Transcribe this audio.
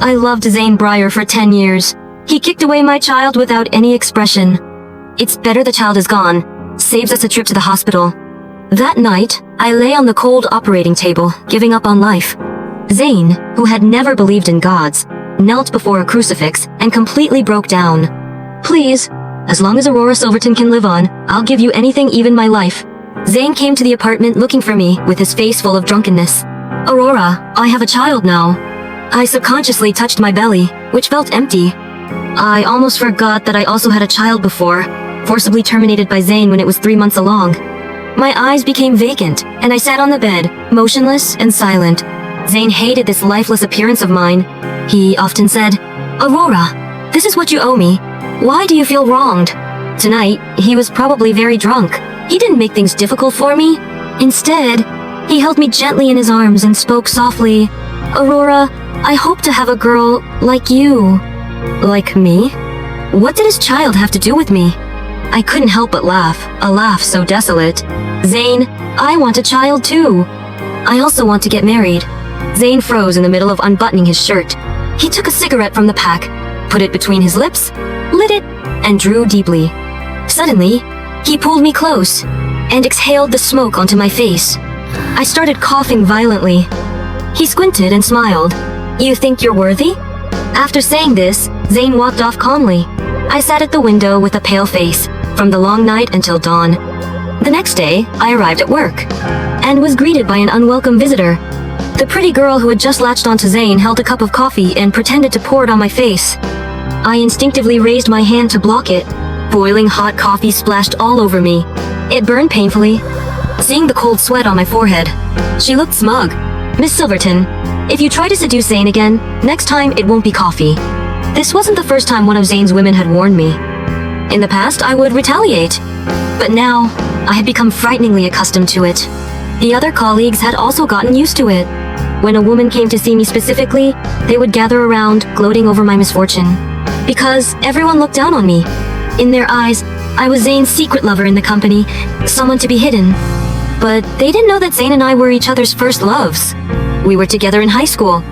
I loved Zane Breyer for 10 years. He kicked away my child without any expression. It's better the child is gone. Saves us a trip to the hospital. That night, I lay on the cold operating table, giving up on life. Zane, who had never believed in gods, knelt before a crucifix and completely broke down. Please, as long as Aurora Silverton can live on, I'll give you anything, even my life. Zane came to the apartment looking for me with his face full of drunkenness. Aurora, I have a child now. I subconsciously touched my belly, which felt empty. I almost forgot that I also had a child before, forcibly terminated by Zane when it was 3 months along. My eyes became vacant, and I sat on the bed, motionless and silent. Zane hated this lifeless appearance of mine. He often said, Aurora, this is what you owe me. Why do you feel wronged? Tonight, he was probably very drunk. He didn't make things difficult for me. Instead, he held me gently in his arms and spoke softly, Aurora, I hope to have a girl like you. Like me? What did his child have to do with me? I couldn't help but laugh, a laugh so desolate. Zane, I want a child too. I also want to get married. Zane froze in the middle of unbuttoning his shirt. He took a cigarette from the pack, put it between his lips, lit it, and drew deeply. Suddenly, he pulled me close and exhaled the smoke onto my face. I started coughing violently. He squinted and smiled. You think you're worthy? After saying this, Zane walked off calmly. I sat at the window with a pale face, from the long night until dawn. The next day, I arrived at work, and was greeted by an unwelcome visitor. The pretty girl who had just latched onto Zane held a cup of coffee and pretended to pour it on my face. I instinctively raised my hand to block it. Boiling hot coffee splashed all over me. It burned painfully, seeing the cold sweat on my forehead. She looked smug. Miss Silverton, if you try to seduce Zane again, next time it won't be coffee. This wasn't the first time one of Zane's women had warned me. In the past, I would retaliate. But now, I had become frighteningly accustomed to it. The other colleagues had also gotten used to it. When a woman came to see me specifically, they would gather around, gloating over my misfortune. Because everyone looked down on me. In their eyes, I was Zane's secret lover in the company, someone to be hidden. But they didn't know that Zane and I were each other's first loves. We were together in high school,